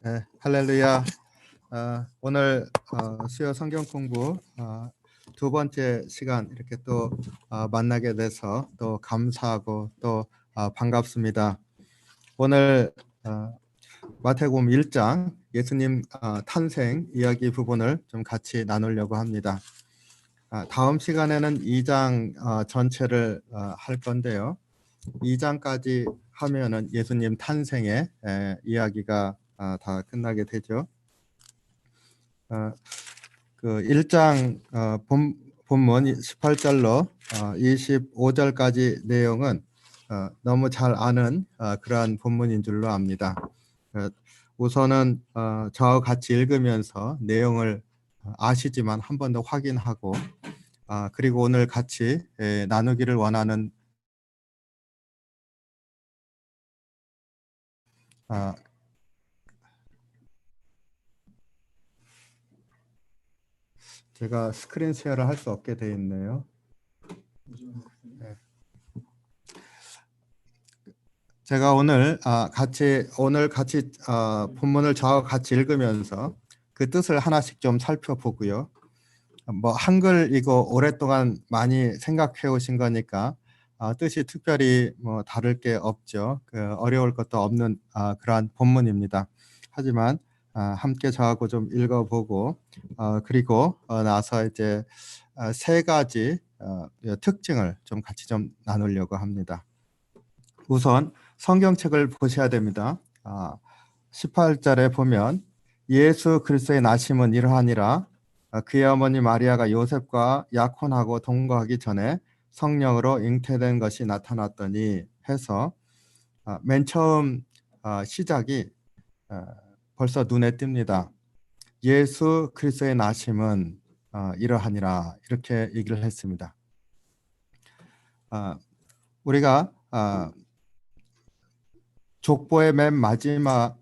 네, 할렐루야. 오늘 수요 성경 공부 두 번째 시간 이렇게 또 만나게 돼서 또 감사하고 또 반갑습니다. 오늘 마태복음 1장 예수님 탄생 이야기 부분을 좀 같이 나누려고 합니다. 다음 시간에는 2장 전체를 할 건데요. 2장까지 하면은 예수님 탄생의 이야기가 다 끝나게 되죠. 그 1장 본문 18절로 25절까지 내용은 너무 잘 아는 그러한 본문인 줄로 압니다. 우선은 저와 같이 읽으면서 내용을 아시지만 한 번 더 확인하고 그리고 오늘 같이 나누기를 원하는 제가 스크린 쉐어를 할 수 없게 돼 있네요. 네. 제가 오늘 같이 본문을 저와 같이 읽으면서 그 뜻을 하나씩 좀 살펴보고요. 뭐 한글 이거 오랫동안 많이 생각해 오신 거니까 뜻이 특별히 뭐 다를 게 없죠. 그 어려울 것도 없는 그러한 본문입니다. 하지만 함께 저하고 좀 읽어보고 그리고 나서 이제 세 가지 특징을 좀 같이 좀 나누려고 합니다. 우선 성경책을 보셔야 됩니다. 18절에 보면 예수 그리스도의 나심은 이러하니라. 그의 어머니 마리아가 요셉과 약혼하고 동거하기 전에 성령으로 잉태된 것이 나타났더니 해서 맨 처음 시작이 벌써 눈에 띕니다. 예수 그리스도의 나심은 이러하니라 이렇게 얘기를 했습니다. 우리가 족보의 맨 마지막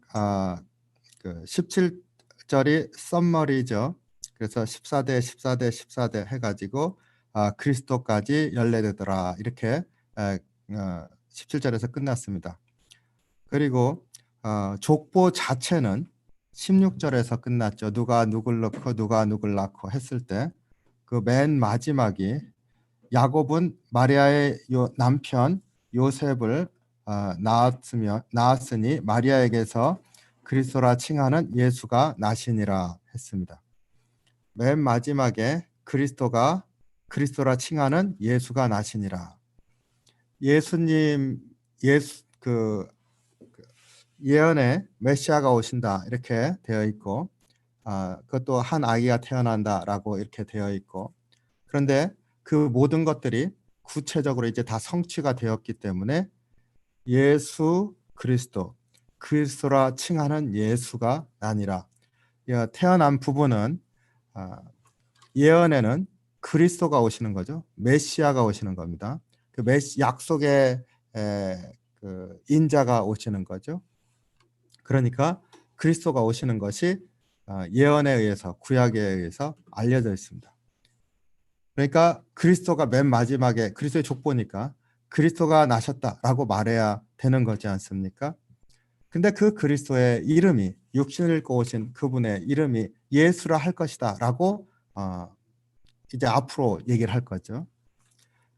그 17절이 썸머리죠. 그래서 14대 14대 14대 해가지고 그리스도까지 연례되더라 이렇게 17절에서 끝났습니다. 그리고 족보 자체는 16절에서 끝났죠. 누가 누굴 넣고 누가 누굴 낳고 했을 때 그 맨 마지막이 야곱은 마리아의 남편 요셉을 낳았으니 마리아에게서 그리스도라 칭하는 예수가 나시니라 했습니다. 맨 마지막에 그리스도라 칭하는 예수가 나시니라. 예수님 그 예언에 메시아가 오신다 이렇게 되어 있고 그것도 한 아기가 태어난다라고 이렇게 되어 있고 그런데 그 모든 것들이 구체적으로 이제 다 성취가 되었기 때문에 예수 그리스도라 칭하는 예수가 아니라 태어난 부분은 예언에는 그리스도가 오시는 거죠. 메시아가 오시는 겁니다. 그 약속의 그 인자가 오시는 거죠. 그러니까 그리스도가 오시는 것이 예언에 의해서 구약에 의해서 알려져 있습니다. 그러니까 그리스도가 맨 마지막에 그리스도의 족보니까 그리스도가 나셨다라고 말해야 되는 거지 않습니까? 근데 그 그리스도의 이름이 육신을 입고 오신 그분의 이름이 예수라 할 것이다 라고 이제 앞으로 얘기를 할 거죠.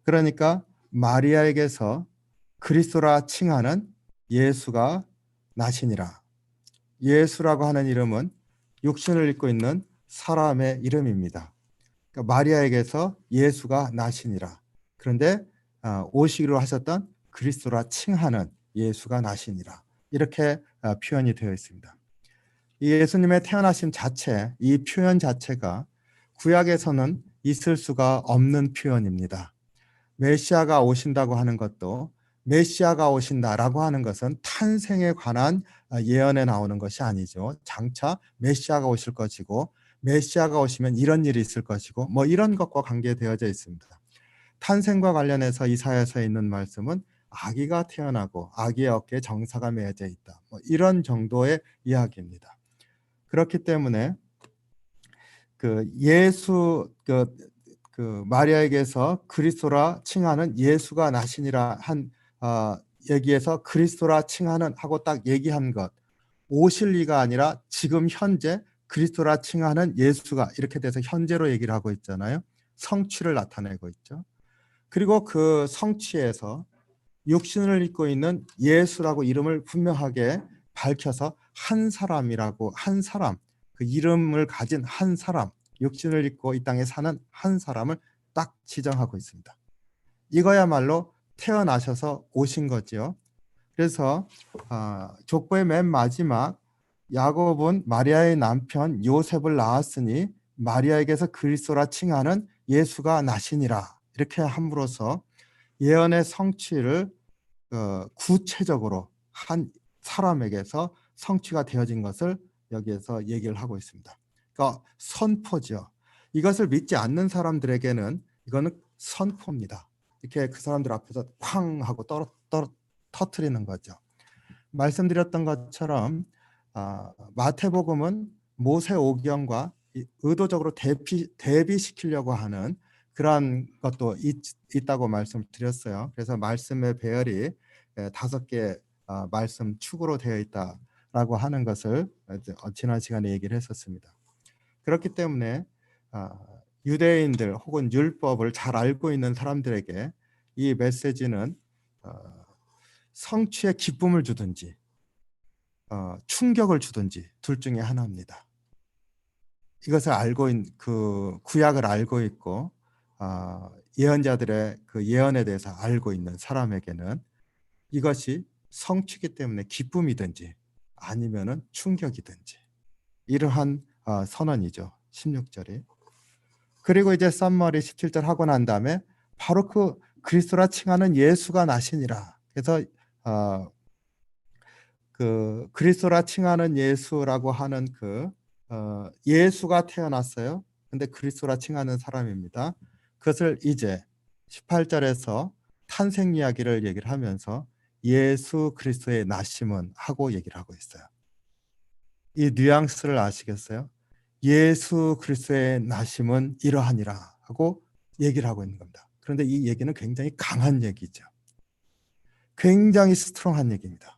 그러니까 마리아에게서 그리스도라 칭하는 예수가 나시니라. 예수라고 하는 이름은 육신을 입고 있는 사람의 이름입니다. 그러니까 마리아에게서 예수가 나시니라. 그런데 오시기로 하셨던 그리스도라 칭하는 예수가 나시니라. 이렇게 표현이 되어 있습니다. 이 예수님의 태어나심 자체, 이 표현 자체가 구약에서는 있을 수가 없는 표현입니다. 메시아가 오신다고 하는 것도 메시아가 오신다라고 하는 것은 탄생에 관한 예언에 나오는 것이 아니죠. 장차 메시아가 오실 것이고 메시아가 오시면 이런 일이 있을 것이고 뭐 이런 것과 관계되어져 있습니다. 탄생과 관련해서 이사야서에 있는 말씀은 아기가 태어나고 아기의 어깨에 정사가 매어져 있다. 뭐 이런 정도의 이야기입니다. 그렇기 때문에 그 예수 그 마리아에게서 그리스도라 칭하는 예수가 나시니라 한 얘기에서 그리스도라 칭하는 하고 딱 얘기한 것 오실 리가 아니라 지금 현재 그리스도라 칭하는 예수가, 이렇게 돼서 현재로 얘기를 하고 있잖아요. 성취를 나타내고 있죠. 그리고 그 성취에서 육신을 입고 있는 예수라고 이름을 분명하게 밝혀서 한 사람이라고, 한 사람, 그 이름을 가진 한 사람, 육신을 입고 이 땅에 사는 한 사람을 딱 지정하고 있습니다. 이거야말로 태어나셔서 오신 거지요. 그래서 족보의 맨 마지막 야곱은 마리아의 남편 요셉을 낳았으니 마리아에게서 그리스도라 칭하는 예수가 나시니라, 이렇게 함으로써 예언의 성취를 구체적으로 한 사람에게서 성취가 되어진 것을 여기에서 얘기를 하고 있습니다. 그러니까 선포죠. 이것을 믿지 않는 사람들에게는 이거는 선포입니다. 이렇게 그 사람들 앞에서 쾅 하고 터뜨리는 거죠. 말씀드렸던 것처럼 마태복음은 모세오경과 의도적으로 대비시키려고 하는 그러한 것도 있다고 말씀을 드렸어요. 그래서 말씀의 배열이 5개 말씀 축으로 되어 있다라고 하는 것을 지난 시간에 얘기를 했었습니다. 그렇기 때문에 유대인들 혹은 율법을 잘 알고 있는 사람들에게 이 메시지는 성취의 기쁨을 주든지 충격을 주든지 둘 중에 하나입니다. 이것을 알고 있는, 그 구약을 알고 있고 예언자들의 그 예언에 대해서 알고 있는 사람에게는 이것이 성취기 때문에 기쁨이든지 아니면은 충격이든지, 이러한 선언이죠. 16절이. 그리고 이제 썸머리 17절 하고 난 다음에 바로 그 그리스도라 칭하는 예수가 나시니라. 그래서 그 그리스도라 칭하는 예수라고 하는 그 예수가 태어났어요. 근데 그리스도라 칭하는 사람입니다. 그것을 이제 18절에서 탄생 이야기를 얘기를 하면서 예수 그리스도의 나심은 하고 얘기를 하고 있어요. 이 뉘앙스를 아시겠어요? 예수 그리스도의 나심은 이러하니라 하고 얘기를 하고 있는 겁니다. 그런데 이 얘기는 굉장히 강한 얘기죠. 굉장히 스트롱한 얘기입니다.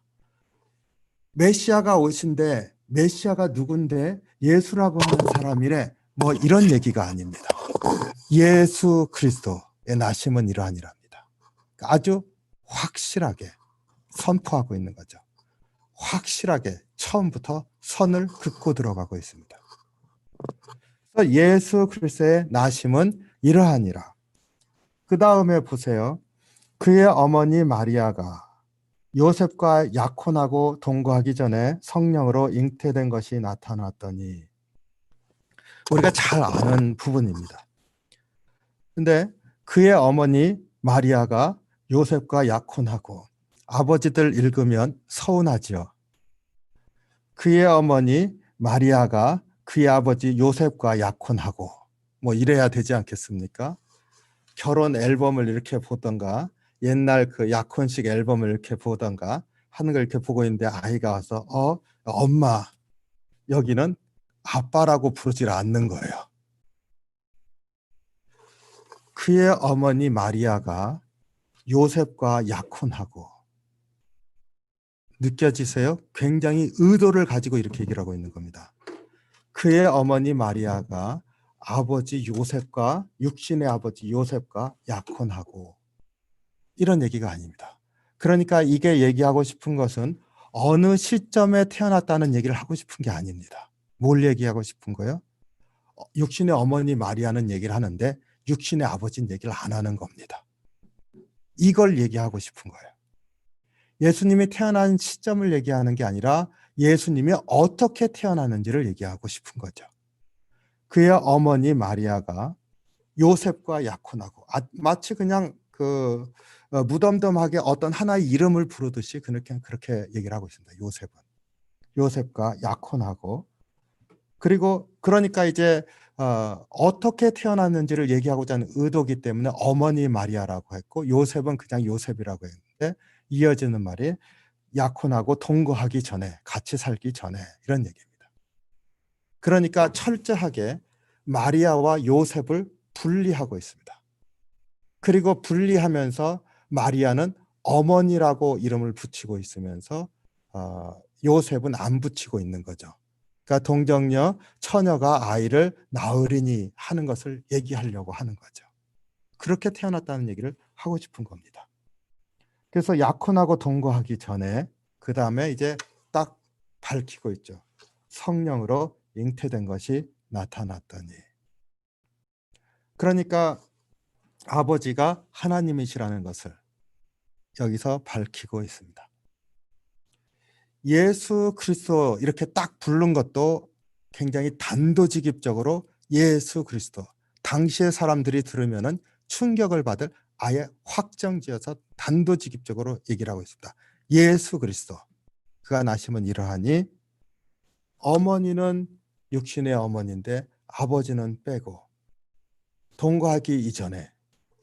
메시아가 오신데, 메시아가 누군데 예수라고 하는 사람이래, 뭐 이런 얘기가 아닙니다. 예수 그리스도의 나심은 이러하니랍니다. 아주 확실하게 선포하고 있는 거죠. 확실하게 처음부터 선을 긋고 들어가고 있습니다. 그래서 예수 그리스도의 나심은 이러하니라. 그 다음에 보세요. 그의 어머니 마리아가 요셉과 약혼하고 동거하기 전에 성령으로 잉태된 것이 나타났더니, 우리가 잘 아는 부분입니다. 근데 그의 어머니 마리아가 요셉과 약혼하고, 아버지들 읽으면 서운하지요. 그의 어머니 마리아가 그의 아버지 요셉과 약혼하고, 뭐 이래야 되지 않겠습니까? 결혼 앨범을 이렇게 보던가, 옛날 그 약혼식 앨범을 이렇게 보던가 하는 걸 이렇게 보고 있는데 아이가 와서 엄마, 여기는 아빠라고 부르질 않는 거예요. 그의 어머니 마리아가 요셉과 약혼하고, 느껴지세요? 굉장히 의도를 가지고 이렇게 얘기를 하고 있는 겁니다. 그의 어머니 마리아가 아버지 요셉과, 육신의 아버지 요셉과 약혼하고, 이런 얘기가 아닙니다. 그러니까 이게 얘기하고 싶은 것은 어느 시점에 태어났다는 얘기를 하고 싶은 게 아닙니다. 뭘 얘기하고 싶은 거예요? 육신의 어머니 마리아는 얘기를 하는데 육신의 아버지는 얘기를 안 하는 겁니다. 이걸 얘기하고 싶은 거예요. 예수님이 태어난 시점을 얘기하는 게 아니라 예수님이 어떻게 태어났는지를 얘기하고 싶은 거죠. 그의 어머니 마리아가 요셉과 약혼하고, 마치 그냥 그 무덤덤하게 어떤 하나의 이름을 부르듯이 그렇게 얘기를 하고 있습니다. 요셉과 약혼하고, 그리고 그러니까 이제 어떻게 태어났는지를 얘기하고자 하는 의도기 때문에 어머니 마리아라고 했고, 요셉은 그냥 요셉이라고 했는데, 이어지는 말이 약혼하고 동거하기 전에, 같이 살기 전에, 이런 얘기입니다. 그러니까 철저하게 마리아와 요셉을 분리하고 있습니다. 그리고 분리하면서 마리아는 어머니라고 이름을 붙이고 있으면서 요셉은 안 붙이고 있는 거죠. 그러니까 동정녀 처녀가 아이를 낳으리니 하는 것을 얘기하려고 하는 거죠. 그렇게 태어났다는 얘기를 하고 싶은 겁니다. 그래서 약혼하고 동거하기 전에 그 다음에 이제 딱 밝히고 있죠. 성령으로 잉태된 것이 나타났더니. 그러니까 아버지가 하나님이시라는 것을 여기서 밝히고 있습니다. 예수 그리스도 이렇게 딱 부른 것도 굉장히 단도직입적으로 예수 그리스도. 당시의 사람들이 들으면은 충격을 받을 아예 확정지어서 단도직입적으로 얘기를 하고 있습니다. 예수 그리스도. 그가 나심은 이러하니 어머니는 육신의 어머니인데 아버지는 빼고 동거하기 이전에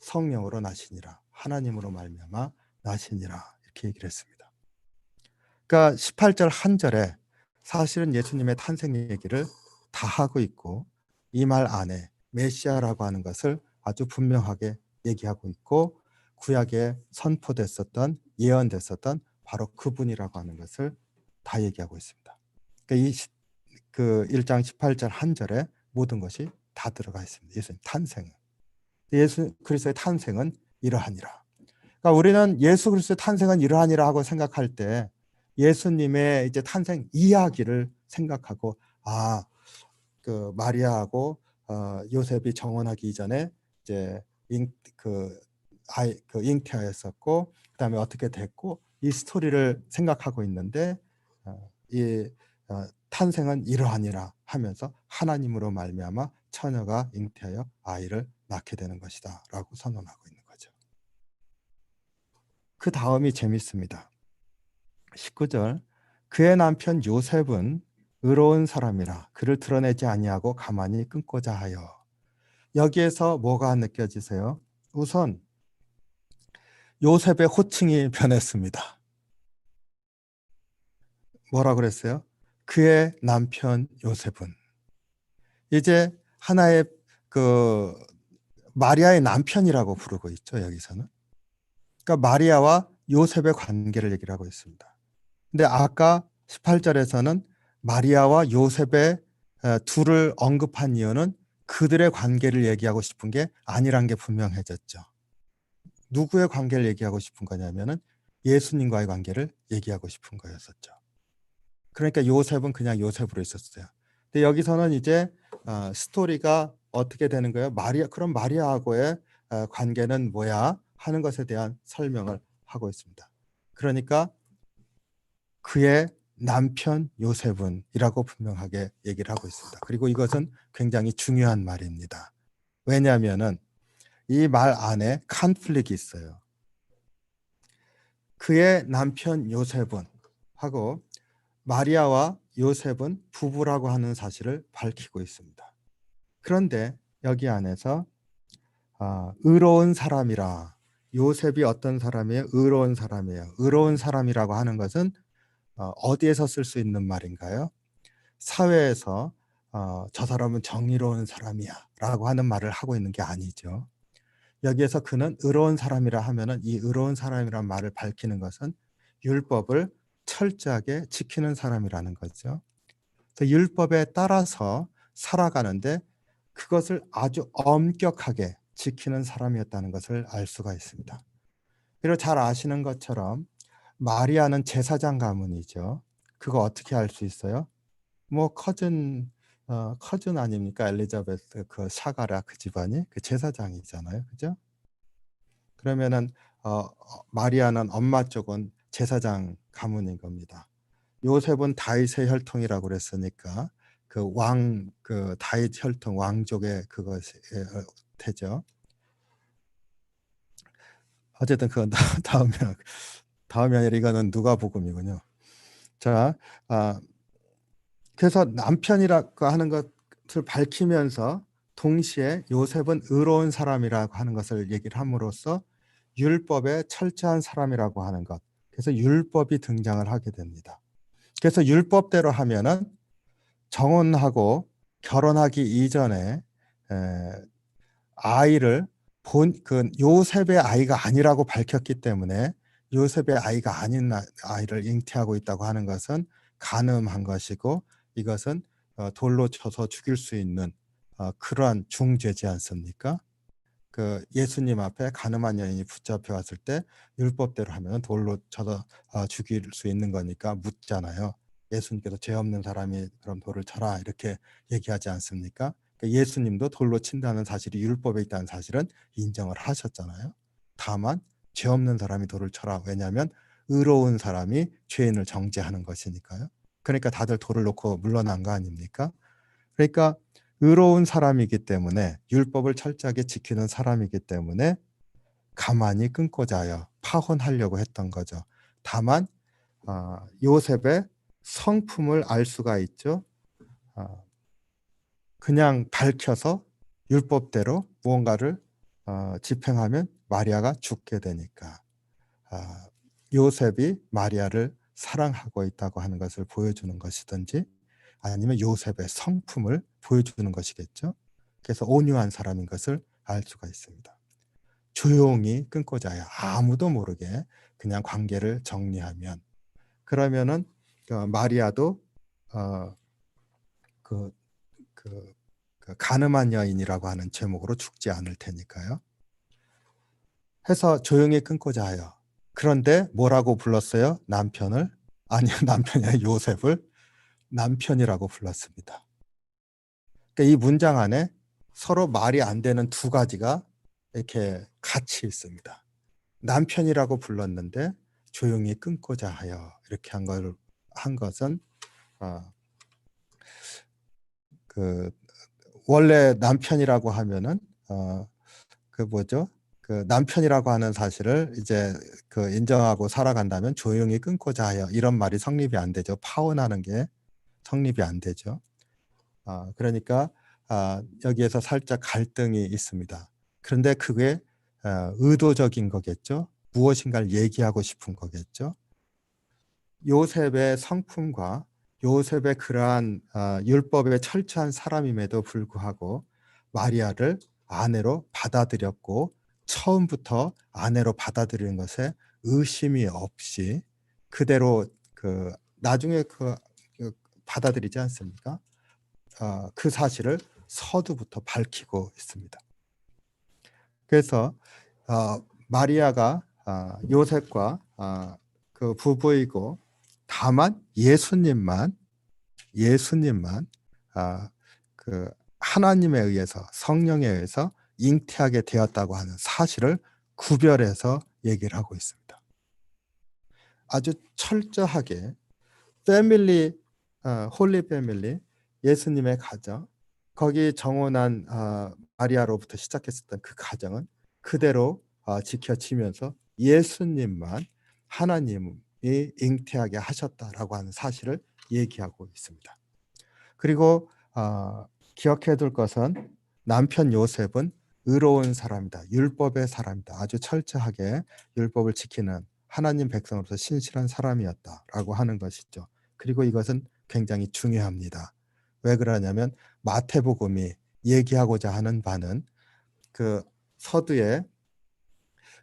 성령으로 나시니라. 하나님으로 말미암아 나시니라. 이렇게 얘기를 했습니다. 그러니까 18절 한 절에 사실은 예수님의 탄생 얘기를 다 하고 있고 이 말 안에 메시아라고 하는 것을 아주 분명하게 얘기하고 있고 구약에 선포됐었던 예언됐었던 바로 그분이라고 하는 것을 다 얘기하고 있습니다. 그러니까 그 1장 18절 한 절에 모든 것이 다 들어가 있습니다. 예수님 탄생은. 예수 그리스도의 탄생은 이러하니라. 그러니까 우리는 예수 그리스도의 탄생은 이러하니라 하고 생각할 때 예수님의 이제 탄생 이야기를 생각하고 그 마리아하고 요셉이 정혼하기 이전에 이제 잉태하였었고 그다음에 어떻게 됐고 이 스토리를 생각하고 있는데 이 탄생은 이러하니라 하면서 하나님으로 말미암아 처녀가 잉태하여 아이를 낳게 되는 것이다라고 선언하고 있는 거죠. 그 다음이 재밌습니다. 19절 그의 남편 요셉은 의로운 사람이라 그를 드러내지 아니하고 가만히 끊고자 하여. 여기에서 뭐가 느껴지세요? 우선 요셉의 호칭이 변했습니다. 뭐라 그랬어요? 그의 남편 요셉은. 이제 하나의 그 마리아의 남편이라고 부르고 있죠. 여기서는. 그러니까 마리아와 요셉의 관계를 얘기를 하고 있습니다. 근데 아까 18절에서는 마리아와 요셉의 둘을 언급한 이유는 그들의 관계를 얘기하고 싶은 게 아니란 게 분명해졌죠. 누구의 관계를 얘기하고 싶은 거냐면은 예수님과의 관계를 얘기하고 싶은 거였었죠. 그러니까 요셉은 그냥 요셉으로 있었어요. 근데 여기서는 이제 스토리가 어떻게 되는 거예요? 그럼 마리아하고의 관계는 뭐야? 하는 것에 대한 설명을 하고 있습니다. 그러니까 그의 남편 요셉은 이라고 분명하게 얘기를 하고 있습니다. 그리고 이것은 굉장히 중요한 말입니다. 왜냐하면은 이 말 안에 컨플릭이 있어요. 그의 남편 요셉은 하고 마리아와 요셉은 부부라고 하는 사실을 밝히고 있습니다. 그런데 여기 안에서 의로운 사람이라 요셉이 어떤 사람이에요? 의로운 사람이에요. 의로운 사람이라고 하는 것은 어디에서 쓸 수 있는 말인가요? 사회에서 저 사람은 정의로운 사람이야 라고 하는 말을 하고 있는 게 아니죠. 여기에서 그는 의로운 사람이라 하면은 이 의로운 사람이란 말을 밝히는 것은 율법을 철저하게 지키는 사람이라는 거죠. 그래서 율법에 따라서 살아가는데 그것을 아주 엄격하게 지키는 사람이었다는 것을 알 수가 있습니다. 그리고 잘 아시는 것처럼 마리아는 제사장 가문이죠. 그거 어떻게 알 수 있어요? 뭐 커즌 아닙니까? 엘리자베스 그 샤가라 그 집안이 그 제사장이잖아요. 그죠? 그러면은 마리아는 엄마 쪽은 제사장 가문인 겁니다. 요셉은 다윗의 혈통이라고 그랬으니까 그 다윗 혈통 왕족의 그것이 되죠. 어쨌든 그건 다음이 아니라 이거는 누가복음이군요. 자, 그래서 남편이라고 하는 것을 밝히면서 동시에 요셉은 의로운 사람이라고 하는 것을 얘기를 함으로써 율법에 철저한 사람이라고 하는 것. 그래서 율법이 등장을 하게 됩니다. 그래서 율법대로 하면은 정혼하고 결혼하기 이전에 아이를 요셉의 아이가 아니라고 밝혔기 때문에 요셉의 아이가 아닌 아이를 잉태하고 있다고 하는 것은 간음한 것이고 이것은 돌로 쳐서 죽일 수 있는 그러한 중죄지 않습니까? 그 예수님 앞에 간음한 여인이 붙잡혀 왔을 때 율법대로 하면 돌로 쳐서 죽일 수 있는 거니까 묻잖아요. 예수님께서 죄 없는 사람이 그럼 돌을 쳐라 이렇게 얘기하지 않습니까? 그러니까 예수님도 돌로 친다는 사실이 율법에 있다는 사실은 인정을 하셨잖아요. 다만 죄 없는 사람이 돌을 쳐라. 왜냐하면 의로운 사람이 죄인을 정죄하는 것이니까요. 그러니까 다들 돌을 놓고 물러난 거 아닙니까? 그러니까 의로운 사람이기 때문에 율법을 철저하게 지키는 사람이기 때문에 가만히 끊고자 하여 파혼하려고 했던 거죠. 다만 요셉의 성품을 알 수가 있죠. 그냥 밝혀서 율법대로 무언가를 집행하면 마리아가 죽게 되니까 요셉이 마리아를 사랑하고 있다고 하는 것을 보여주는 것이든지 아니면 요셉의 성품을 보여주는 것이겠죠. 그래서 온유한 사람인 것을 알 수가 있습니다. 조용히 끊고자 해요. 아무도 모르게 그냥 관계를 정리하면 그러면은 마리아도 그 간음한 여인이라고 하는 제목으로 죽지 않을 테니까요. 해서 조용히 끊고자 해요. 그런데 뭐라고 불렀어요? 남편을? 아니요, 남편이 아니라 요셉을 남편이라고 불렀습니다. 그러니까 이 문장 안에 서로 말이 안 되는 두 가지가 이렇게 같이 있습니다. 남편이라고 불렀는데 조용히 끊고자 하여 이렇게 한 것은 그 원래 남편이라고 하면은 그 뭐죠? 그 남편이라고 하는 사실을 이제 그 인정하고 살아간다면 조용히 끊고자 하여 이런 말이 성립이 안 되죠. 파혼하는 게 성립이 안 되죠. 그러니까 여기에서 살짝 갈등이 있습니다. 그런데 그게 의도적인 거겠죠. 무엇인가를 얘기하고 싶은 거겠죠. 요셉의 성품과 요셉의 그러한 율법에 철저한 사람임에도 불구하고 마리아를 아내로 받아들였고 처음부터 아내로 받아들이는 것에 의심이 없이 그대로 나중에 받아들이지 않습니까? 그 사실을 서두부터 밝히고 있습니다. 그래서 마리아가 요셉과 그 부부이고 다만 예수님만 그 하나님에 의해서 성령에 의해서 잉태하게 되었다고 하는 사실을 구별해서 얘기를 하고 있습니다. 아주 철저하게 패밀리 홀리 패밀리 예수님의 가정 거기 정혼한 마리아로부터 시작했었던 그 가정은 그대로 지켜지면서 예수님만 하나님이 잉태하게 하셨다라고 하는 사실을 얘기하고 있습니다. 그리고 기억해 둘 것은 남편 요셉은 의로운 사람이다. 율법의 사람이다. 아주 철저하게 율법을 지키는 하나님 백성으로서 신실한 사람이었다라고 하는 것이죠. 그리고 이것은 굉장히 중요합니다. 왜 그러냐면 마태복음이 얘기하고자 하는 바는 그 서두에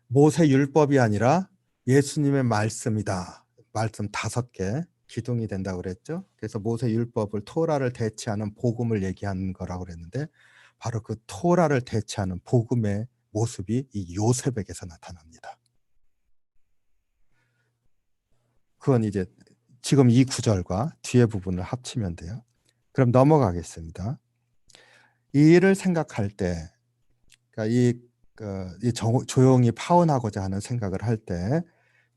모세 율법이 아니라 예수님의 말씀이다. 말씀 5개 기둥이 된다고 그랬죠. 그래서 모세 율법을 토라를 대체하는 복음을 얘기하는 거라고 그랬는데 바로 그 토라를 대체하는 복음의 모습이 이 요셉에게서 나타납니다. 그건 이제 지금 이 구절과 뒤에 부분을 합치면 돼요. 그럼 넘어가겠습니다. 이 일을 생각할 때, 그러니까 조용히 파혼하고자 하는 생각을 할 때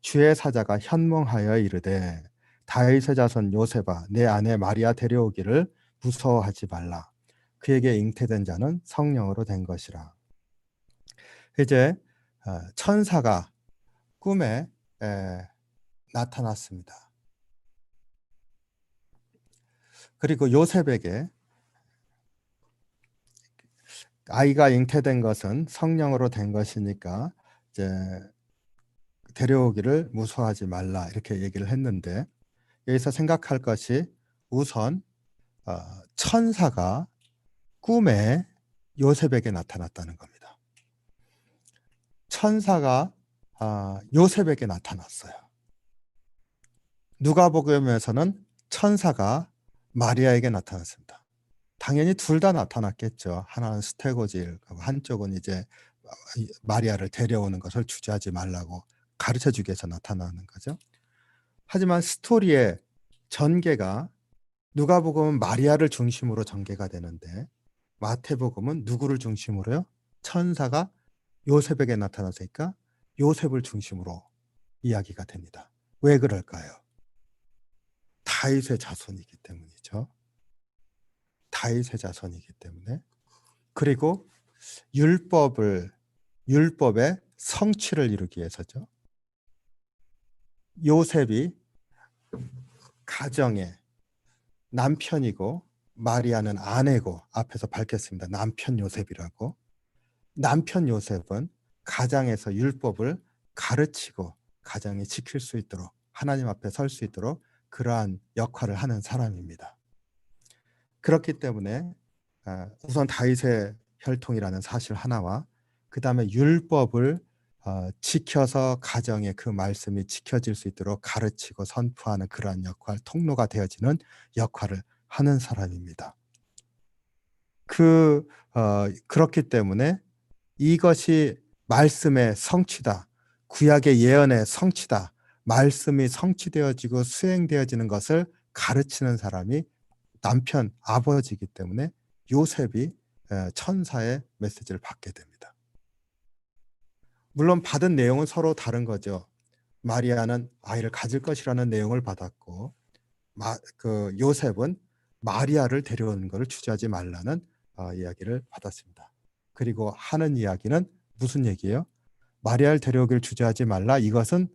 주의 사자가 현몽하여 이르되 다윗의 자손 요셉아 내 아내 마리아 데려오기를 무서워하지 말라. 그에게 잉태된 자는 성령으로 된 것이라. 이제 천사가 꿈에 나타났습니다. 그리고 요셉에게 아이가 잉태된 것은 성령으로 된 것이니까 이제 데려오기를 무서워하지 말라 이렇게 얘기를 했는데 여기서 생각할 것이 우선 천사가 꿈에 요셉에게 나타났다는 겁니다. 천사가 요셉에게 나타났어요. 누가복음에서는 천사가 마리아에게 나타났습니다. 당연히 둘 다 나타났겠죠. 하나는 스테고질, 한쪽은 이제 마리아를 데려오는 것을 주저하지 말라고 가르쳐 주기 위해서 나타나는 거죠. 하지만 스토리의 전개가 누가복음은 마리아를 중심으로 전개가 되는데 마태복음은 누구를 중심으로요? 천사가 요셉에게 나타났으니까 요셉을 중심으로 이야기가 됩니다. 왜 그럴까요? 다윗의 자손이기 때문이죠. 다윗의 자손이기 때문에. 그리고 율법의 성취를 이루기 위해서죠. 요셉이 가정의 남편이고 마리아는 아내고 앞에서 밝혔습니다. 남편 요셉이라고. 남편 요셉은 가장에서 율법을 가르치고 가정이 지킬 수 있도록 하나님 앞에 설 수 있도록 그러한 역할을 하는 사람입니다. 그렇기 때문에 우선 다윗의 혈통이라는 사실 하나와 그 다음에 율법을 지켜서 가정의 그 말씀이 지켜질 수 있도록 가르치고 선포하는 그러한 역할, 통로가 되어지는 역할을 하는 사람입니다. 그렇기 때문에 이것이 말씀의 성취다, 구약의 예언의 성취다, 말씀이 성취되어지고 수행되어지는 것을 가르치는 사람이 남편, 아버지이기 때문에 요셉이 천사의 메시지를 받게 됩니다. 물론 받은 내용은 서로 다른 거죠. 마리아는 아이를 가질 것이라는 내용을 받았고 요셉은 마리아를 데려오는 것을 주저하지 말라는 이야기를 받았습니다. 그리고 하는 이야기는 무슨 얘기예요? 마리아를 데려오기를 주저하지 말라. 이것은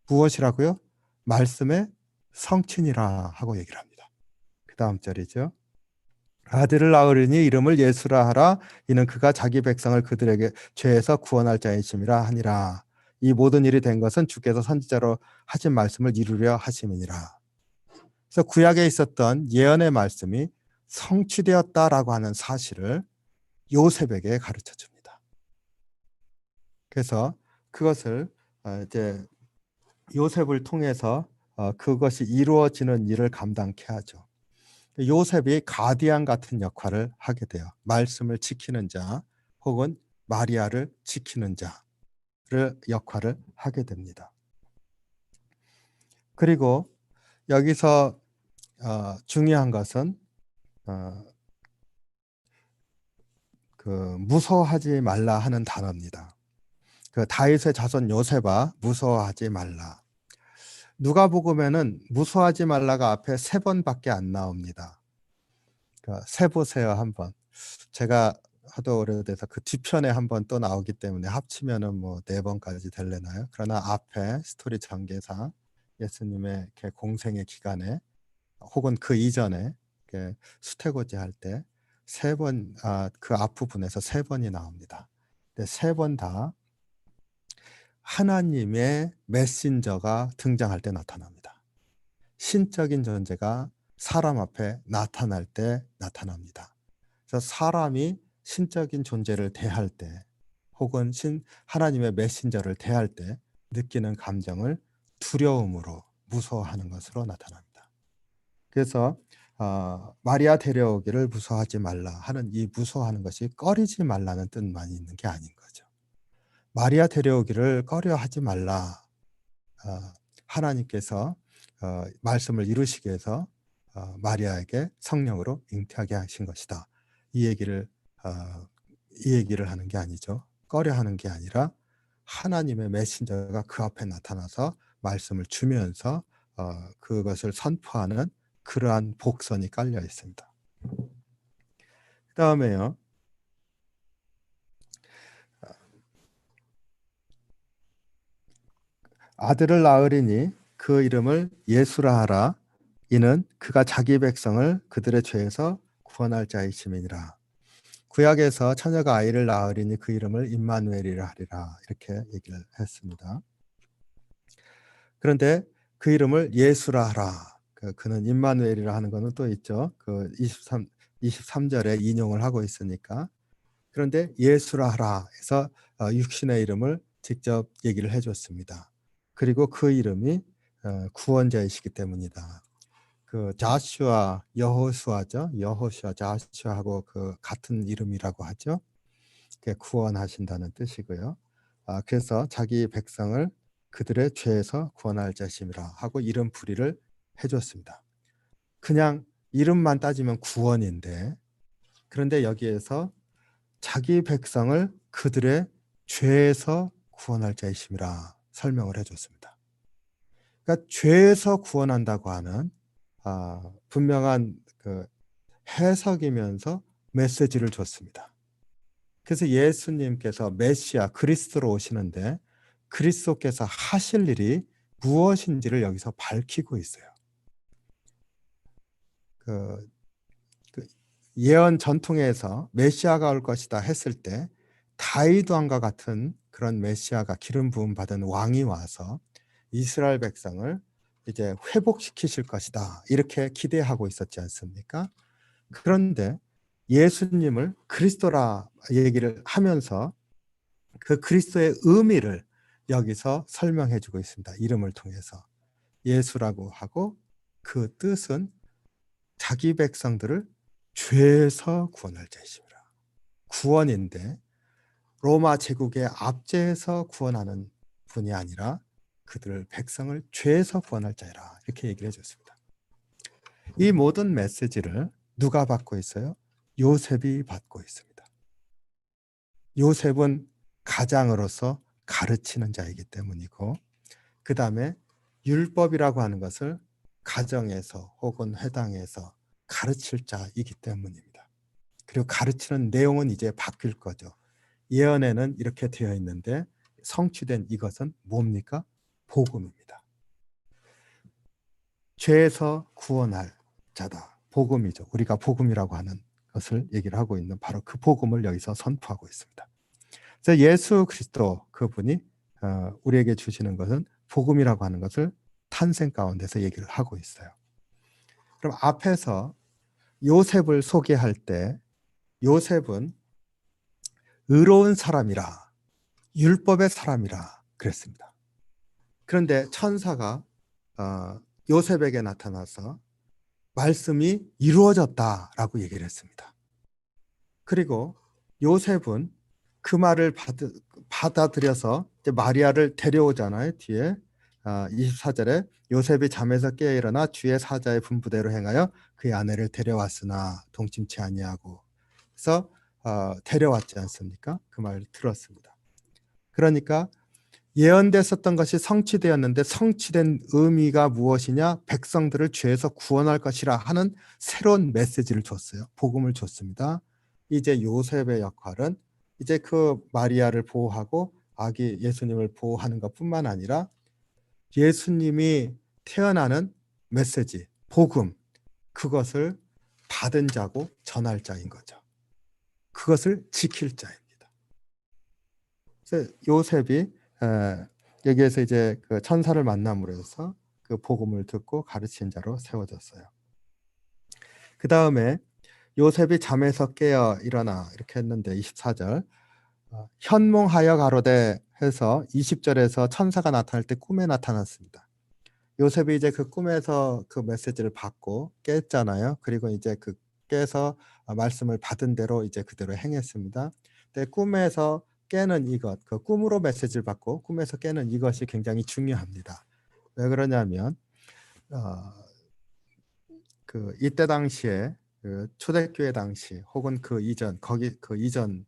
무엇이라고요? 말씀의 성취니라 하고 얘기를 합니다. 그 다음 절이죠. 아들을 낳으리니 이름을 예수라 하라. 이는 그가 자기 백성을 그들에게 죄에서 구원할 자이심이라 하니라. 이 모든 일이 된 것은 주께서 선지자로 하신 말씀을 이루려 하심이니라. 그래서 구약에 있었던 예언의 말씀이 성취되었다라고 하는 사실을 요셉에게 가르쳐 줍니다. 그래서 그것을 이제 요셉을 통해서 그것이 이루어지는 일을 감당케 하죠. 요셉이 가디안 같은 역할을 하게 돼요. 말씀을 지키는 자 혹은 마리아를 지키는 자를 역할을 하게 됩니다. 그리고 여기서 중요한 것은 무서워하지 말라 하는 단어입니다. 다윗의 자손 요셉아 무서워하지 말라. 누가복음에는 무서워하지 말라가 앞에 3번밖에 안 나옵니다. 세보세요 한번. 제가 하도 오래돼서 그 뒤편에 한번 또 나오기 때문에 합치면은 뭐 4번까지 되려나요? 그러나 앞에 스토리 전개상 예수님의 이렇게 공생의 기간에 혹은 그 이전에 수태고지 할 때 3번 그 앞부분에서 3번이 나옵니다. 3번 다 하나님의 메신저가 등장할 때 나타납니다. 신적인 존재가 사람 앞에 나타날 때 나타납니다. 그래서 사람이 신적인 존재를 대할 때 혹은 하나님의 메신저를 대할 때 느끼는 감정을 두려움으로 무서워하는 것으로 나타납니다. 그래서 마리아 데려오기를 무서워하지 말라 하는 이 무서워하는 것이 꺼리지 말라는 뜻만 있는 게 아닌 거죠. 마리아 데려오기를 꺼려하지 말라. 하나님께서 말씀을 이루시기 위해서 마리아에게 성령으로 잉태하게 하신 것이다. 이 얘기를 하는 게 아니죠. 꺼려하는 게 아니라 하나님의 메신저가 그 앞에 나타나서 말씀을 주면서 그것을 선포하는 그러한 복선이 깔려 있습니다. 그 다음에요. 아들을 낳으리니 그 이름을 예수라 하라. 이는 그가 자기 백성을 그들의 죄에서 구원할 자이심이니라. 구약에서 처녀가 아이를 낳으리니 그 이름을 임마누엘이라 하리라. 이렇게 얘기를 했습니다. 그런데 그 이름을 예수라 하라. 그는 임마누엘이라 하는 것은 또 있죠. 23절에 인용을 하고 있으니까. 그런데 예수라 하라 해서 육신의 이름을 직접 얘기를 해줬습니다. 그리고 그 이름이 구원자이시기 때문이다. 그 자슈아 여호수아죠. 여호수아 자슈아하고 그 같은 이름이라고 하죠. 그게 구원하신다는 뜻이고요. 그래서 자기 백성을 그들의 죄에서 구원할 자심이라 하고 이름 부리를 해줬습니다. 그냥 이름만 따지면 구원인데, 그런데 여기에서 자기 백성을 그들의 죄에서 구원할 자이심이라 설명을 해줬습니다. 그러니까 죄에서 구원한다고 하는 분명한 그 해석이면서 메시지를 줬습니다. 그래서 예수님께서 메시아 그리스도로 오시는데 그리스도께서 하실 일이 무엇인지를 여기서 밝히고 있어요. 그 예언 전통에서 메시아가 올 것이다 했을 때 다윗 왕과 같은 그런 메시아가 기름 부음 받은 왕이 와서 이스라엘 백성을 이제 회복시키실 것이다 이렇게 기대하고 있었지 않습니까? 그런데 예수님을 그리스도라 얘기를 하면서 그 그리스도의 의미를 여기서 설명해 주고 있습니다. 이름을 통해서 예수라고 하고 그 뜻은 자기 백성들을 죄에서 구원할 자이시라. 구원인데 로마 제국의 압제에서 구원하는 분이 아니라 그들 백성을 죄에서 구원할 자이라 이렇게 얘기를 해줬습니다. 이 모든 메시지를 누가 받고 있어요? 요셉이 받고 있습니다. 요셉은 가장으로서 가르치는 자이기 때문이고, 그 다음에 율법이라고 하는 것을 가정에서 혹은 회당에서 가르칠 자이기 때문입니다. 그리고 가르치는 내용은 이제 바뀔 거죠. 예언에는 이렇게 되어 있는데 성취된 이것은 뭡니까? 복음입니다. 죄에서 구원할 자다. 복음이죠. 우리가 복음이라고 하는 것을 얘기를 하고 있는 바로 그 복음을 여기서 선포하고 있습니다. 그래서 예수 그리스도 그분이 우리에게 주시는 것은 복음이라고 하는 것을 탄생 가운데서 얘기를 하고 있어요. 그럼 앞에서 요셉을 소개할 때 요셉은 의로운 사람이라 율법의 사람이라 그랬습니다. 그런데 천사가 요셉에게 나타나서 말씀이 이루어졌다라고 얘기를 했습니다. 그리고 요셉은 그 말을 받아들여서 이제 마리아를 데려오잖아요. 뒤에 24절에 요셉이 잠에서 깨어 일어나 주의 사자의 분부대로 행하여 그의 아내를 데려왔으나 동침치 아니하고, 그래서 데려왔지 않습니까? 그 말을 들었습니다. 그러니까 예언됐었던 것이 성취되었는데 성취된 의미가 무엇이냐? 백성들을 죄에서 구원할 것이라 하는 새로운 메시지를 줬어요. 복음을 줬습니다. 이제 요셉의 역할은 이제 그 마리아를 보호하고 아기 예수님을 보호하는 것뿐만 아니라 예수님이 태어나는 메시지, 복음, 그것을 받은 자고 전할 자인 거죠. 그것을 지킬 자입니다. 그래서 요셉이 여기에서 이제 그 천사를 만남으로 해서 그 복음을 듣고 가르친 자로 세워졌어요. 그 다음에 요셉이 잠에서 깨어 일어나 이렇게 했는데 24절 현몽하여 가로되 해서 20절에서 천사가 나타날 때 꿈에 나타났습니다. 요셉이 이제 그 꿈에서 그 메시지를 받고 깼잖아요. 그리고 이제 그 깨서 말씀을 받은 대로 이제 그대로 행했습니다. 근데 꿈에서 깨는 이것, 그 꿈으로 메시지를 받고 꿈에서 깨는 이것이 굉장히 중요합니다. 왜 그러냐면 그 이때 당시에 그 초대교회 당시 혹은 그 이전 그 이전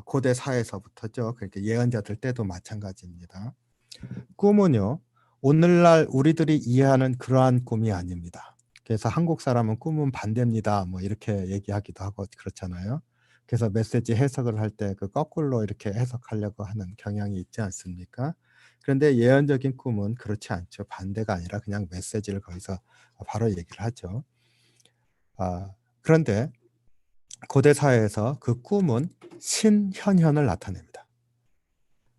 고대 사회에서부터죠. 그러니까 예언자들 때도 마찬가지입니다. 꿈은요, 오늘날 우리들이 이해하는 그러한 꿈이 아닙니다. 그래서 한국 사람은 꿈은 반대입니다. 뭐 이렇게 얘기하기도 하고 그렇잖아요. 그래서 메시지 해석을 할 때 그 거꾸로 이렇게 해석하려고 하는 경향이 있지 않습니까? 그런데 예언적인 꿈은 그렇지 않죠. 반대가 아니라 그냥 메시지를 거기서 바로 얘기를 하죠. 그런데 고대 사회에서 그 꿈은 신현현을 나타냅니다.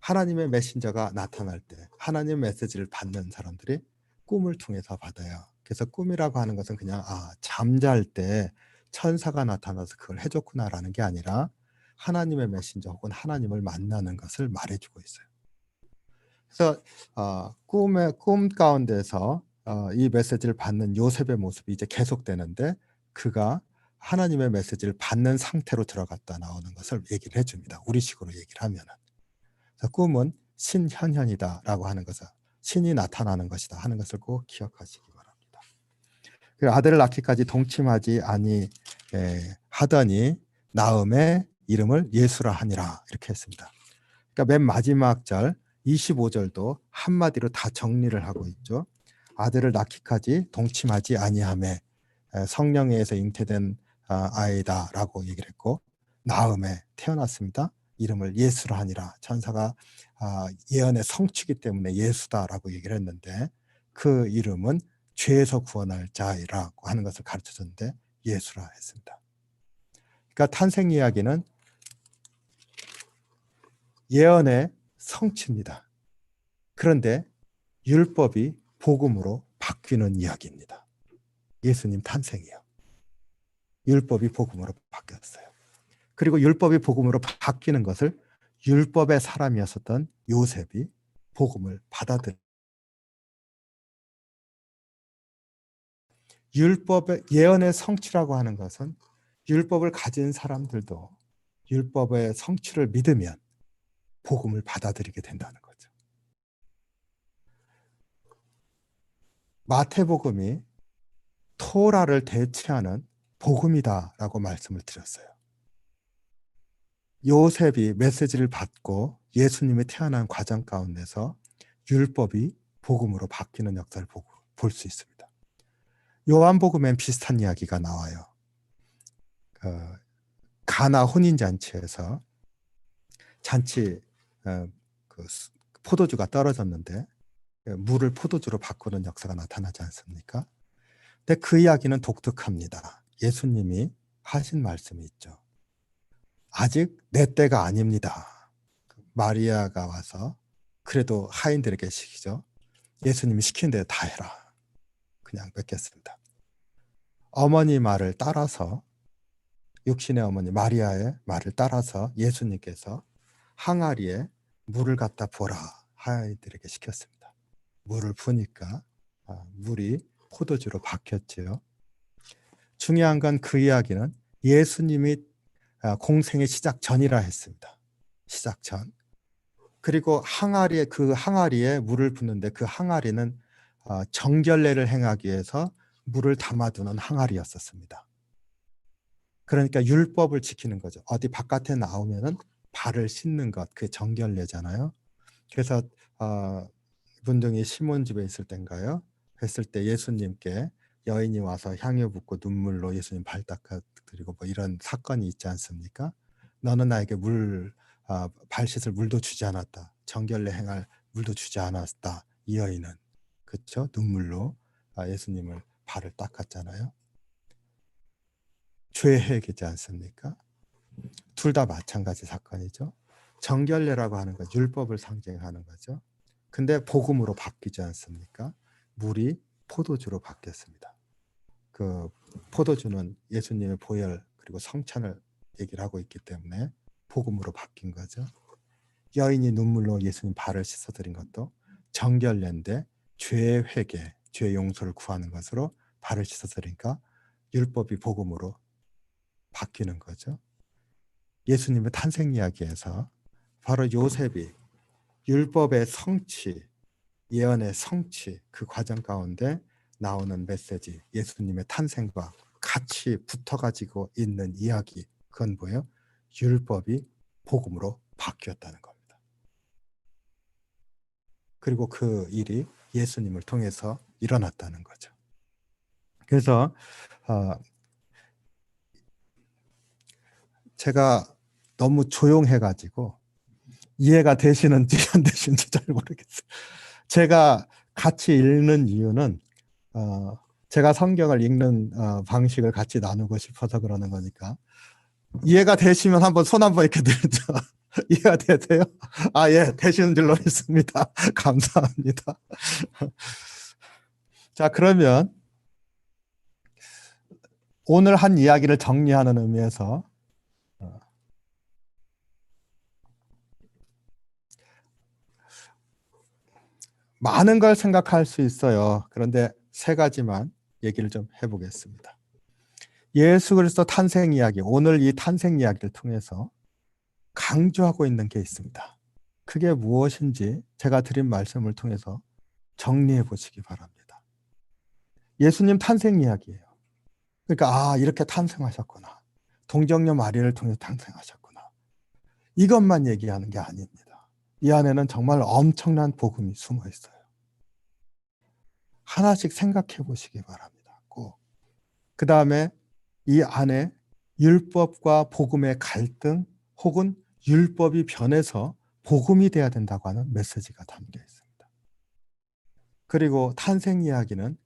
하나님의 메신저가 나타날 때 하나님의 메시지를 받는 사람들이 꿈을 통해서 받아요. 그래서 꿈이라고 하는 것은 그냥 잠잘 때 천사가 나타나서 그걸 해줬구나라는 게 아니라 하나님의 메신저 혹은 하나님을 만나는 것을 말해주고 있어요. 그래서 꿈 가운데서 이 메시지를 받는 요셉의 모습이 이제 계속되는데 그가 하나님의 메시지를 받는 상태로 들어갔다 나오는 것을 얘기를 해줍니다. 우리식으로 얘기를 하면은. 꿈은 신현현이다라고 하는 것을 신이 나타나는 것이다 하는 것을 꼭 기억하시기 바랍니다. 아들을 낳기까지 동침하지 아니하더니 나음의 이름을 예수라 하니라 이렇게 했습니다. 그러니까 맨 마지막 절 25절도 한마디로 다 정리를 하고 있죠. 아들을 낳기까지 동침하지 아니하매 성령에 의해서 잉태된 아이다라고 얘기를 했고 나음에 태어났습니다. 이름을 예수라 하니라. 천사가 예언의 성취기 때문에 예수다라고 얘기를 했는데 그 이름은 죄에서 구원할 자이라고 하는 것을 가르쳐줬는데 예수라 했습니다. 그러니까 탄생 이야기는 예언의 성취입니다. 그런데 율법이 복음으로 바뀌는 이야기입니다. 예수님 탄생이요. 율법이 복음으로 바뀌었어요. 그리고 율법이 복음으로 바뀌는 것을 율법의 사람이었었던 요셉이 복음을 율법의 예언의 성취라고 하는 것은 율법을 가진 사람들도 율법의 성취를 믿으면 복음을 받아들이게 된다는 거죠. 마태복음이 토라를 대체하는 복음이다라고 말씀을 드렸어요. 요셉이 메시지를 받고 예수님이 태어난 과정 가운데서 율법이 복음으로 바뀌는 역사를 볼 수 있습니다. 요한복음엔 비슷한 이야기가 나와요. 가나 혼인잔치에서 포도주가 떨어졌는데 물을 포도주로 바꾸는 역사가 나타나지 않습니까? 근데 그 이야기는 독특합니다. 예수님이 하신 말씀이 있죠. 아직 내 때가 아닙니다. 마리아가 와서 그래도 하인들에게 시키죠. 예수님이 시킨 대로 다 해라. 그냥 뵙겠습니다. 어머니 말을 따라서 육신의 어머니 마리아의 말을 따라서 예수님께서 항아리에 물을 갖다 부어라 하인들에게 시켰습니다. 물을 부으니까 물이 포도주로 바뀌었지요. 중요한 건 그 이야기는 예수님이 공생의 시작 전이라 했습니다. 시작 전. 그리고 항아리에 물을 붓는데 그 항아리는 정결례를 행하기 위해서 물을 담아두는 항아리였었습니다. 그러니까 율법을 지키는 거죠. 어디 바깥에 나오면은 발을 씻는 것, 그게 정결례잖아요. 그래서 문둥이 시몬 집에 있을 때인가요? 했을 때 예수님께 여인이 와서 향유 붓고 눈물로 예수님 발 닦아드리고 뭐 이런 사건이 있지 않습니까? 너는 나에게 발 씻을 물도 주지 않았다. 정결례 행할 물도 주지 않았다. 이 여인은 그렇죠? 눈물로 예수님을 발을 닦았잖아요. 죄해이지 않습니까? 둘 다 마찬가지 사건이죠. 정결례라고 하는 건 율법을 상징하는 거죠. 근데 복음으로 바뀌지 않습니까? 물이 포도주로 바뀌었습니다. 그 포도주는 예수님의 보혈 그리고 성찬을 얘기를 하고 있기 때문에 복음으로 바뀐 거죠. 여인이 눈물로 예수님 발을 씻어드린 것도 정결례인데 죄 회개, 죄 용서를 구하는 것으로 발을 씻어드리니까 율법이 복음으로 바뀌는 거죠. 예수님의 탄생 이야기에서 바로 요셉이 율법의 성취, 예언의 성취 그 과정 가운데 나오는 메시지, 예수님의 탄생과 같이 붙어가지고 있는 이야기, 그건 뭐예요? 율법이 복음으로 바뀌었다는 겁니다. 그리고 그 일이 예수님을 통해서 일어났다는 거죠. 그래서 제가 너무 조용해가지고 이해가 되시는지 안 되시는지 잘 모르겠어요. 제가 같이 읽는 이유는 제가 성경을 읽는 방식을 같이 나누고 싶어서 그러는 거니까. 이해가 되시면 한번 손 한번 이렇게 들죠. 이해가 되세요? 예, 되시는 줄로 믿습니다. 감사합니다. 자, 그러면 오늘 한 이야기를 정리하는 의미에서 많은 걸 생각할 수 있어요. 그런데 세 가지만 얘기를 좀 해보겠습니다. 예수 그리스도 탄생 이야기, 오늘 이 탄생 이야기를 통해서 강조하고 있는 게 있습니다. 그게 무엇인지 제가 드린 말씀을 통해서 정리해 보시기 바랍니다. 예수님 탄생 이야기예요. 그러니까 이렇게 탄생하셨구나. 동정녀 마리아를 통해서 탄생하셨구나. 이것만 얘기하는 게 아닙니다. 이 안에는 정말 엄청난 복음이 숨어 있어요. 하나씩 생각해 보시기 바랍니다. 꼭. 그 다음에 이 안에 율법과 복음의 갈등 혹은 율법이 변해서 복음이 돼야 된다고 하는 메시지가 담겨 있습니다. 그리고 탄생 이야기는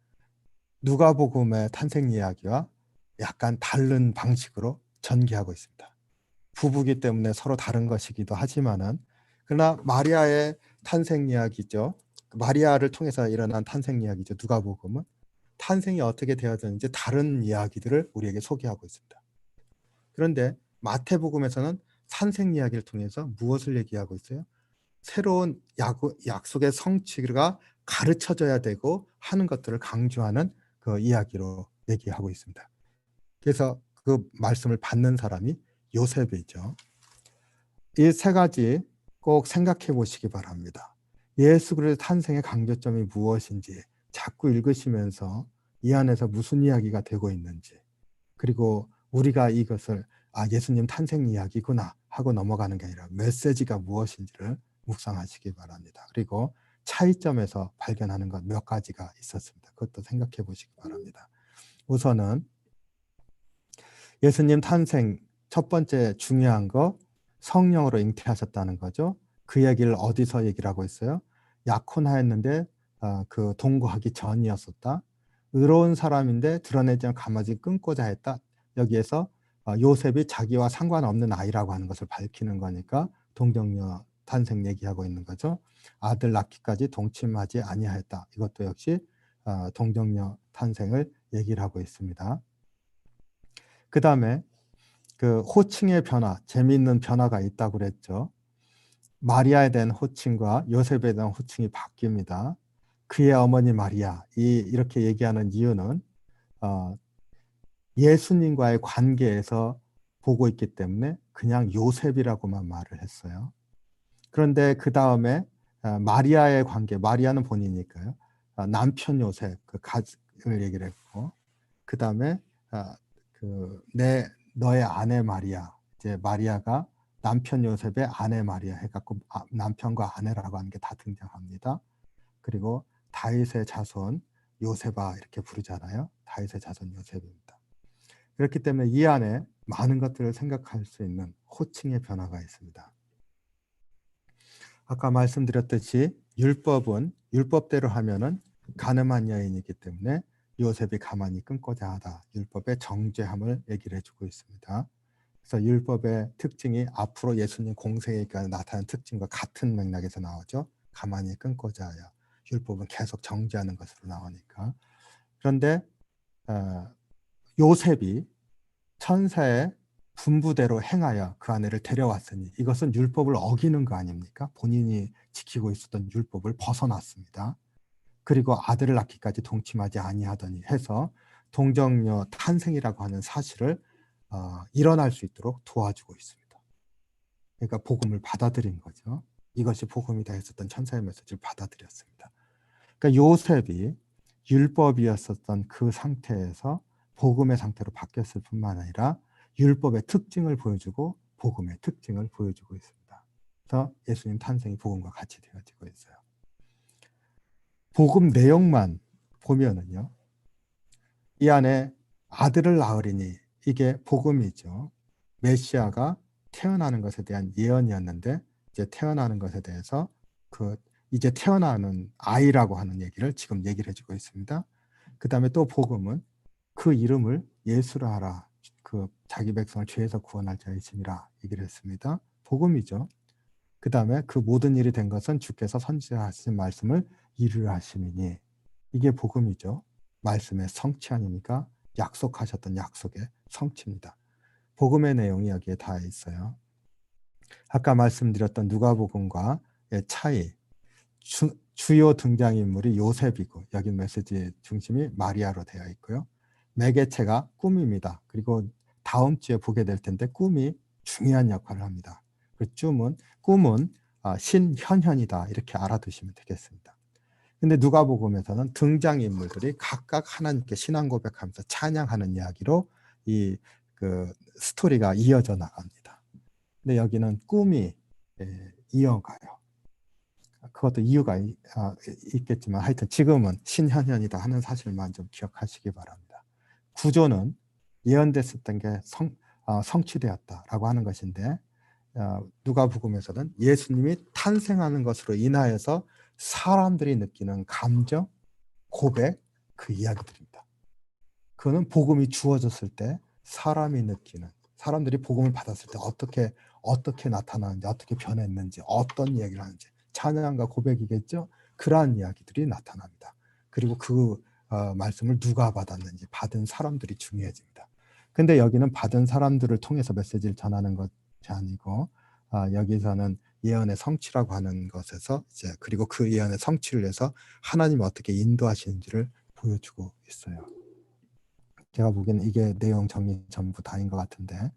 누가복음의 탄생 이야기와 약간 다른 방식으로 전개하고 있습니다. 부부기 때문에 서로 다른 것이기도 하지만은 그러나 마리아의 탄생 이야기죠. 마리아를 통해서 일어난 탄생 이야기죠. 누가복음은 탄생이 어떻게 되었는지 다른 이야기들을 우리에게 소개하고 있습니다. 그런데 마태복음에서는 탄생 이야기를 통해서 무엇을 얘기하고 있어요? 새로운 약속의 성취가 가르쳐져야 되고 하는 것들을 강조하는 그 이야기로 얘기하고 있습니다. 그래서 그 말씀을 받는 사람이 요셉이죠. 이 세 가지 꼭 생각해 보시기 바랍니다. 예수 그리스도의 탄생의 강조점이 무엇인지 자꾸 읽으시면서 이 안에서 무슨 이야기가 되고 있는지, 그리고 우리가 이것을 예수님 탄생 이야기구나 하고 넘어가는 게 아니라 메시지가 무엇인지를 묵상하시기 바랍니다. 그리고 차이점에서 발견하는 것 몇 가지가 있었습니다. 그것도 생각해 보시기 바랍니다. 우선은 예수님 탄생 첫 번째 중요한 거, 성령으로 잉태하셨다는 거죠. 그 얘기를 어디서 얘기를 하고 있어요? 약혼하였는데 그 동거하기 전이었었다. 의로운 사람인데 드러내지 않고 가마지 끊고자 했다. 여기에서 요셉이 자기와 상관없는 아이라고 하는 것을 밝히는 거니까 동정녀 탄생 얘기하고 있는 거죠. 아들 낳기까지 동침하지 아니하였다. 이것도 역시 동정녀 탄생을 얘기를 하고 있습니다. 그 다음에 그 호칭의 변화, 재미있는 변화가 있다고 그랬죠. 마리아에 대한 호칭과 요셉에 대한 호칭이 바뀝니다. 그의 어머니 마리아, 이렇게 얘기하는 이유는 예수님과의 관계에서 보고 있기 때문에 그냥 요셉이라고만 말을 했어요. 그런데 그 다음에 마리아의 관계, 마리아는 본인이니까요. 남편 요셉, 그 가을 얘기를 했고, 그 다음에 너의 아내 마리아, 이제 마리아가 남편 요셉의 아내 마리아 해갖고 남편과 아내라고 하는 게 다 등장합니다. 그리고 다윗의 자손 요셉아 이렇게 부르잖아요. 다윗의 자손 요셉입니다. 그렇기 때문에 이 안에 많은 것들을 생각할 수 있는 호칭의 변화가 있습니다. 아까 말씀드렸듯이 율법은 율법대로 하면은 가늠한 여인이기 때문에 요셉이 가만히 끊고자 하다. 율법의 정죄함을 얘기를 해주고 있습니다. 그래서 율법의 특징이 앞으로 예수님 공생애가 나타난 특징과 같은 맥락에서 나오죠. 가만히 끊고자 하여. 율법은 계속 정죄하는 것으로 나오니까. 그런데 요셉이 천사의 분부대로 행하여 그 아내를 데려왔으니 이것은 율법을 어기는 거 아닙니까? 본인이 지키고 있었던 율법을 벗어났습니다. 그리고 아들을 낳기까지 동침하지 아니하더니 해서 동정녀 탄생이라고 하는 사실을 일어날 수 있도록 도와주고 있습니다. 그러니까 복음을 받아들인 거죠. 이것이 복음이다 했었던 천사의 메시지를 받아들였습니다. 그러니까 요셉이 율법이었었던 그 상태에서 복음의 상태로 바뀌었을 뿐만 아니라 율법의 특징을 보여주고 복음의 특징을 보여주고 있습니다. 그래서 예수님 탄생이 복음과 같이 되어지고 있어요. 복음 내용만 보면은요, 이 안에 아들을 낳으리니 이게 복음이죠. 메시아가 태어나는 것에 대한 예언이었는데 이제 태어나는 것에 대해서 이제 태어나는 아이라고 하는 얘기를 지금 얘기를 해주고 있습니다. 그 다음에 또 복음은 그 이름을 예수라 하라. 그 자기 백성을 죄에서 구원할 자이심이라 얘기를 했습니다. 복음이죠. 그 다음에 그 모든 일이 된 것은 주께서 선지자하신 말씀을 이루려 하심이니 이게 복음이죠. 말씀의 성취 아닙니까? 약속하셨던 약속의 성취입니다. 복음의 내용이 여기에 다 있어요. 아까 말씀드렸던 누가복음과의 차이, 주요 등장인물이 요셉이고 여기 메시지 중심이 마리아로 되어 있고요. 매개체가 꿈입니다. 그리고 다음 주에 보게 될 텐데 꿈이 중요한 역할을 합니다. 그 꿈은 신현현이다 이렇게 알아두시면 되겠습니다. 근데 누가복음에서는 등장인물들이 각각 하나님께 신앙 고백하면서 찬양하는 이야기로 이 그 스토리가 이어져 나갑니다. 근데 여기는 꿈이 이어가요. 그것도 이유가 있겠지만 하여튼 지금은 신현현이다 하는 사실만 좀 기억하시기 바랍니다. 구조는 예언됐었던 게 성취되었다라고 하는 것인데 누가복음에서는 예수님이 탄생하는 것으로 인하여서 사람들이 느끼는 감정, 고백, 그 이야기들입니다. 그거는 복음이 주어졌을 때 사람이 느끼는, 사람들이 복음을 받았을 때 어떻게 나타나는지, 어떻게 변했는지, 어떤 이야기를 하는지, 찬양과 고백이겠죠. 그러한 이야기들이 나타납니다. 그리고 그 말씀을 누가 받았는지, 받은 사람들이 중요해집니다. 근데 여기는 받은 사람들을 통해서 메시지를 전하는 것이 아니고 여기서는 예언의 성취라고 하는 것에서 이제 그리고 그 예언의 성취를 위해서 하나님이 어떻게 인도하시는지를 보여주고 있어요. 제가 보기에는 이게 내용 정리 전부 다인 것 같은데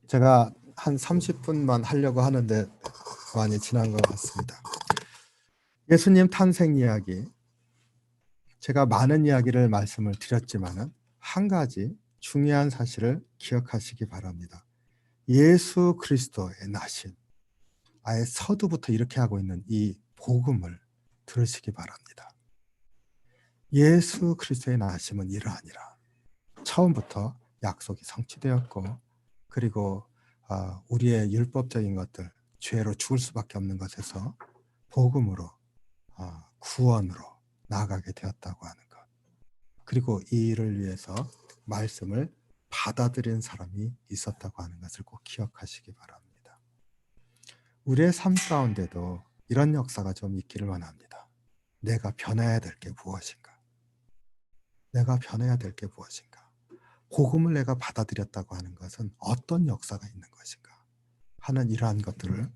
제가 한 30분만 하려고 하는데 많이 지난 것 같습니다. 예수님 탄생 이야기, 제가 많은 이야기를 말씀을 드렸지만은 한 가지 중요한 사실을 기억하시기 바랍니다. 예수 그리스도의 나신, 아예 서두부터 이렇게 하고 있는 이 복음을 들으시기 바랍니다. 예수 그리스도의 나심은 이러하니라. 처음부터 약속이 성취되었고 그리고 우리의 율법적인 것들, 죄로 죽을 수밖에 없는 것에서 복음으로 구원으로 나아가게 되었다고 하는 것. 그리고 이 일을 위해서 말씀을 받아들인 사람이 있었다고 하는 것을 꼭 기억하시기 바랍니다. 우리의 삶 가운데도 이런 역사가 좀 있기를 원합니다. 내가 변해야 될 게 무엇인가? 내가 변해야 될 게 무엇인가? 복음을 내가 받아들였다고 하는 것은 어떤 역사가 있는 것인가 하는 이러한 것들을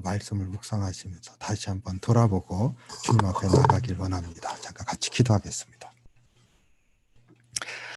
말씀을 묵상하시면서 다시 한번 돌아보고 주님 앞에 나가길 원합니다. 잠깐 같이 기도하겠습니다.